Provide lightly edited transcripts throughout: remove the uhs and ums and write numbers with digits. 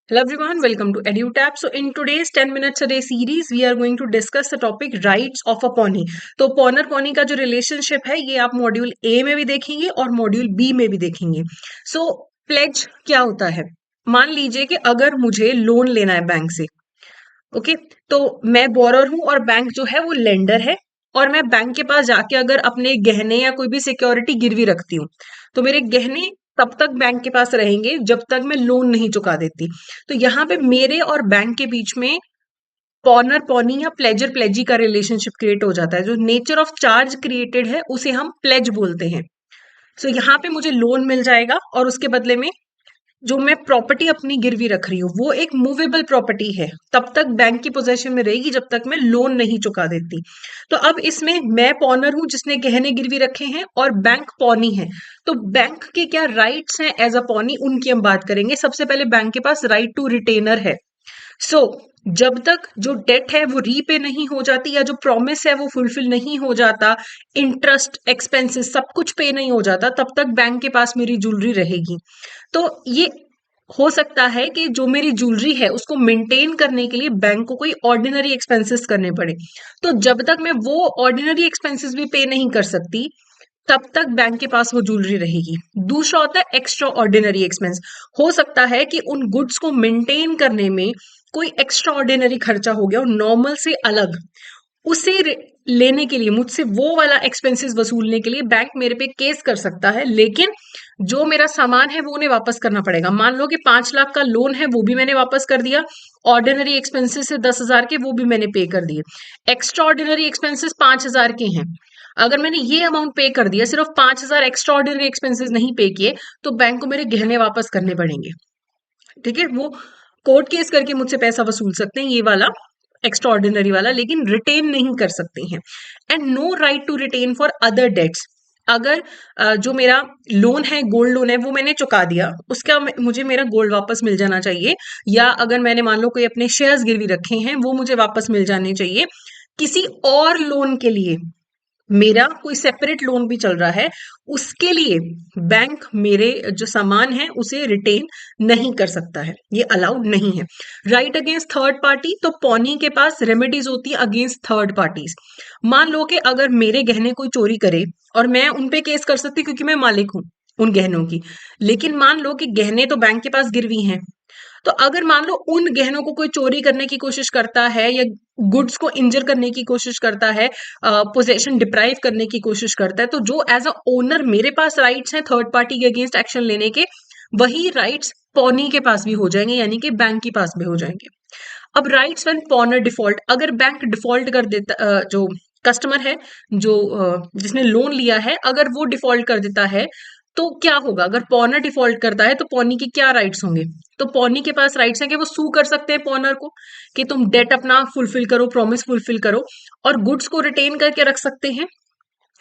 Hello everyone, welcome to EduTap. So in today's 10 minutes a day series, we are going to discuss the topic rights of a pony. तो पॉनर pony का जो relationship है ये आप module A में भी देखेंगे और मॉड्यूल बी में भी देखेंगे. सो प्लेज क्या होता है? मान लीजिए कि अगर मुझे लोन लेना है बैंक से, ओके, तो मैं बोरर हूं और बैंक जो है वो लेंडर है, और मैं बैंक के पास जाके अगर अपने गहने या कोई भी सिक्योरिटी गिरवी रखती हूँ, तो मेरे गहने तब तक बैंक के पास रहेंगे जब तक मैं लोन नहीं चुका देती. तो यहाँ पे मेरे और बैंक के बीच में पॉनर पॉनी या प्लेजर प्लेजी का रिलेशनशिप क्रिएट हो जाता है. जो नेचर ऑफ चार्ज क्रिएटेड है उसे हम प्लेज बोलते हैं. सो यहाँ पे मुझे लोन मिल जाएगा और उसके बदले में जो मैं प्रॉपर्टी अपनी गिरवी रख रही हूँ वो एक मूवेबल प्रॉपर्टी है, तब तक बैंक की पोजेशन में रहेगी जब तक मैं लोन नहीं चुका देती. तो अब इसमें मैं पॉनर हूं जिसने गहने गिरवी रखे हैं और बैंक पॉनी है. तो बैंक के क्या राइट्स हैं एज अ पॉनी, उनकी हम बात करेंगे. सबसे पहले बैंक के पास राइट टू रिटेनर है. सो जब तक जो डेट है वो रीपे नहीं हो जाती या जो प्रॉमिस है वो फुलफिल नहीं हो जाता, इंटरेस्ट एक्सपेंसेस सब कुछ पे नहीं हो जाता, तब तक बैंक के पास मेरी ज्वेलरी रहेगी. तो ये हो सकता है कि जो मेरी ज्वेलरी है उसको मेंटेन करने के लिए बैंक को कोई ऑर्डिनरी एक्सपेंसेस करने पड़े. तो जब तक मैं वो ऑर्डिनरी एक्सपेंसेस भी पे नहीं कर सकती, तब तक बैंक के पास वो ज्वेलरी रहेगी. दूसरा होता है एक्स्ट्रा ऑर्डिनरी एक्सपेंस. हो सकता है कि उन गुड्स को मेंटेन करने में कोई एक्स्ट्रा ऑर्डिनरी खर्चा हो गया और नॉर्मल से अलग, उसे लेने के लिए मुझसे वो वाला एक्सपेंसेस वसूलने के लिए बैंक मेरे पे केस कर सकता है. लेकिन जो मेरा सामान है वो उन्हें वापस करना पड़ेगा. मान लो कि 5 लाख का लोन है, वो भी मैंने वापस कर दिया. ऑर्डिनरी एक्सपेंसेस है 10,000 के, वो भी मैंने पे कर दिए. एक्स्ट्रा ऑर्डिनरी एक्सपेंसेस 5,000 के हैं. अगर मैंने ये अमाउंट पे कर दिया, सिर्फ 5,000 एक्स्ट्रा ऑर्डिनरी एक्सपेंसेस नहीं पे किए, तो बैंक को मेरे गहने वापस करने पड़ेंगे. ठीक है, वो कोर्ट केस करके मुझसे पैसा वसूल सकते हैं, ये वाला एक्स्ट्रा ऑर्डिनरी वाला, लेकिन रिटेन नहीं कर सकते हैं. And no right to retain for other dates. अगर जो मेरा लोन है, गोल्ड लोन है, वो मैंने चुका दिया, उसका मुझे मेरा गोल्ड वापस मिल जाना चाहिए. या अगर मैंने मान लो कोई अपने शेयर्स गिरवी रखे हैं वो मुझे वापस मिल जाने चाहिए. किसी और लोन के लिए, मेरा कोई सेपरेट लोन भी चल रहा है, उसके लिए बैंक मेरे जो सामान है उसे रिटेन नहीं कर सकता है, ये अलाउड नहीं है. राइट अगेंस्ट थर्ड पार्टी, तो पॉनी के पास रेमेडीज होती है अगेंस्ट थर्ड पार्टीज. मान लो कि अगर मेरे गहने कोई चोरी करे, और मैं उन पे केस कर सकती क्योंकि मैं मालिक हूं उन गहनों की. लेकिन मान लो कि गहने तो बैंक के पास गिरवी हैं, तो अगर मान लो उन गहनों को कोई चोरी करने की कोशिश करता है या गुड्स को इंजर करने की कोशिश करता है, पोजेशन डिप्राइव करने की कोशिश करता है, तो जो एज अ ओनर मेरे पास राइट्स हैं थर्ड पार्टी के अगेंस्ट एक्शन लेने के, वही राइट्स पॉनी के पास भी हो जाएंगे, यानी कि बैंक के पास भी हो जाएंगे. अब राइट्स व्हेन पॉनर डिफॉल्ट, अगर बैंक डिफॉल्ट कर देता, जो कस्टमर है, जो जिसने लोन लिया है, अगर वो डिफॉल्ट कर देता है, तो क्या होगा? अगर पॉनर डिफॉल्ट करता है तो पॉनी के क्या राइट्स होंगे? तो पॉनी के पास राइट्स हैं कि वो सू कर सकते हैं पॉनर को कि तुम डेट अपना फुलफिल करो, प्रॉमिस फुलफिल करो, और गुड्स को रिटेन करके रख सकते हैं.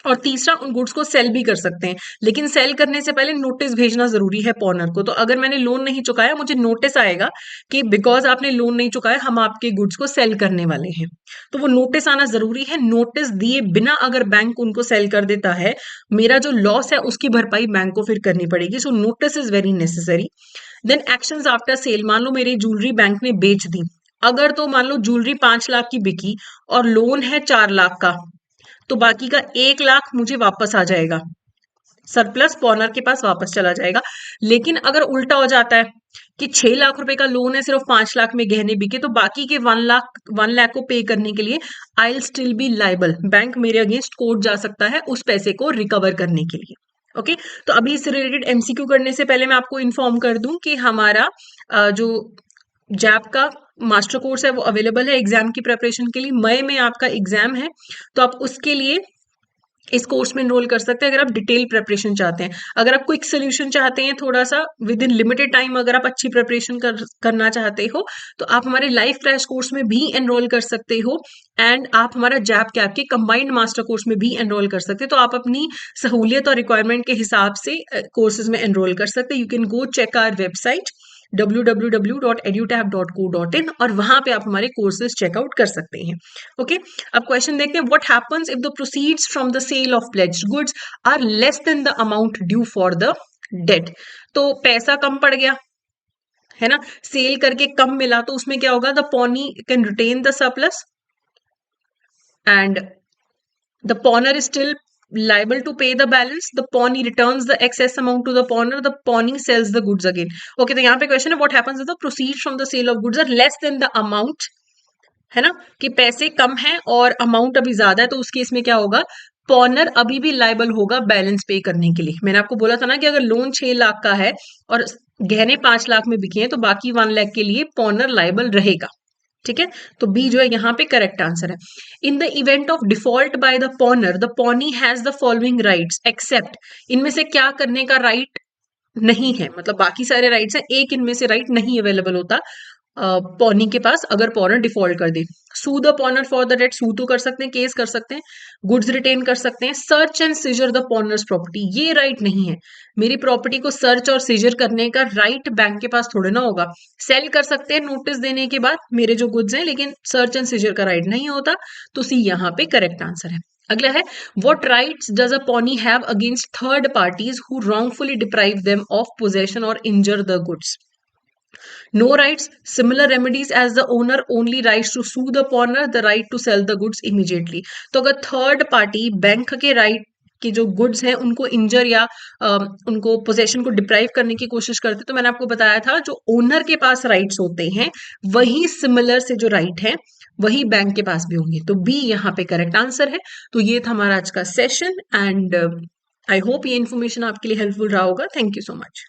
और तीसरा, उन गुड्स को सेल भी कर सकते हैं. लेकिन सेल करने से पहले नोटिस भेजना जरूरी है पॉनर को. तो अगर मैंने लोन नहीं चुकाया, मुझे नोटिस आएगा कि बिकॉज आपने लोन नहीं चुकाया, हम आपके गुड्स को सेल करने वाले हैं. तो वो नोटिस आना जरूरी है. नोटिस दिए बिना अगर बैंक उनको सेल कर देता है, मेरा जो लॉस है उसकी भरपाई बैंक को फिर करनी पड़ेगी. So notice is very necessary. Then actions after sale. मान लो मेरी ज्वेलरी बैंक ने बेच दी. अगर तो मान लो ज्वेलरी 5 लाख की बिकी और लोन है 4 लाख का, तो बाकी का 1 लाख मुझे वापस आ जाएगा, सरप्लस पॉनर के पास वापस चला जाएगा. लेकिन अगर उल्टा हो जाता है कि 6 लाख रुपए का लोन है, सिर्फ 5 लाख में गहने बिके, तो बाकी के 1 लाख को पे करने के लिए I will still be liable. Bank मेरे अगेंस्ट कोर्ट जा सकता है उस पैसे को रिकवर करने के लिए. ओके, तो अभी इससे रिलेटेड एमसीक्यू करने से पहले मैं आपको इन्फॉर्म कर दूं कि हमारा जो जैप का मास्टर कोर्स है वो अवेलेबल है एग्जाम की प्रिपरेशन के लिए. मई में आपका एग्जाम है, तो आप उसके लिए इस कोर्स में एनरोल कर सकते हैं अगर आप डिटेल प्रिपरेशन चाहते हैं. अगर आप क्विक सोल्यूशन चाहते हैं, थोड़ा सा विद इन लिमिटेड टाइम, अगर आप अच्छी प्रिपरेशन करना चाहते हो, तो आप हमारे लाइव क्रैश कोर्स में भी एनरोल कर सकते हो. एंड आप हमारा जैप कैप के कंबाइंड मास्टर कोर्स में भी एनरोल कर सकते हैं. तो आप अपनी सहूलियत और रिक्वायरमेंट के हिसाब से कोर्सेज में एनरोल कर सकते हैं. You can go check our website www.edutap.co.in और वहां पे आप हमारे कोर्सेज चेकआउट कर सकते हैं. ओके, अब क्वेश्चन देखते हैं. What happens if the proceeds from the sale of pledged goods are less than the amount due for the date. तो पैसा कम पड़ गया, है ना, सेल करके कम मिला तो उसमें क्या होगा, the pawnee can retain the surplus and the pawner is still liable to pay the balance. The pawnee returns the excess amount to the pawner. The pawnee sells the goods again. Okay, तो यहाँ पे question है, what happens if the proceeds from the sale of goods are less than the amount, है ना, कि पैसे कम है और अमाउंट अभी ज्यादा है, तो उस केस में क्या होगा, पॉनर अभी भी लाइबल होगा बैलेंस पे करने के लिए। मैंने आपको बोला था ना कि अगर लोन 6 लाख का है और गहने 5 लाख में बिके हैं तो बाकी 1 लाख के लिए पॉनर लाइबल रहेगा। ठीक है, तो बी जो है यहाँ पे करेक्ट आंसर है। In the event of default by the pawnor the pawnee has the following rights except, इनमें से क्या करने का राइट नहीं है, मतलब बाकी सारे राइट्स हैं, एक इनमें से राइट नहीं अवेलेबल होता पॉनी के पास अगर पॉनर डिफॉल्ट कर दे। Sue the pawnor for the debt, sue तो कर सकते हैं, केस कर सकते हैं, गुड्स रिटेन कर सकते हैं, search and seizure the pawnor's property, ये राइट नहीं है। मेरी प्रॉपर्टी को सर्च और सीजर करने का राइट बैंक के पास थोड़े ना होगा। सेल कर सकते हैं नोटिस देने के बाद मेरे जो गुड्स हैं, लेकिन सर्च एंड सीजर का राइट नहीं होता, तो सी यहाँ पे करेक्ट आंसर है। अगला है, what rights does a pawnee have against third parties who wrongfully deprive them of possession or injure the goods? No rights, similar remedies as the owner, only rights to sue the pawner, the right to sell the goods immediately. तो अगर third party bank के right के जो goods हैं उनको इंजर या उनको possession को डिप्राइव करने की कोशिश करते, तो मैंने आपको बताया था जो ओनर के पास राइट्स होते हैं वही सिमिलर से जो राइट है वही बैंक के पास भी होंगे, तो बी यहाँ पे करेक्ट आंसर है। तो ये था हमारा आज का सेशन एंड आई होप ये इन्फॉर्मेशन आपके लिए हेल्पफुल रहा होगा। Thank you so much.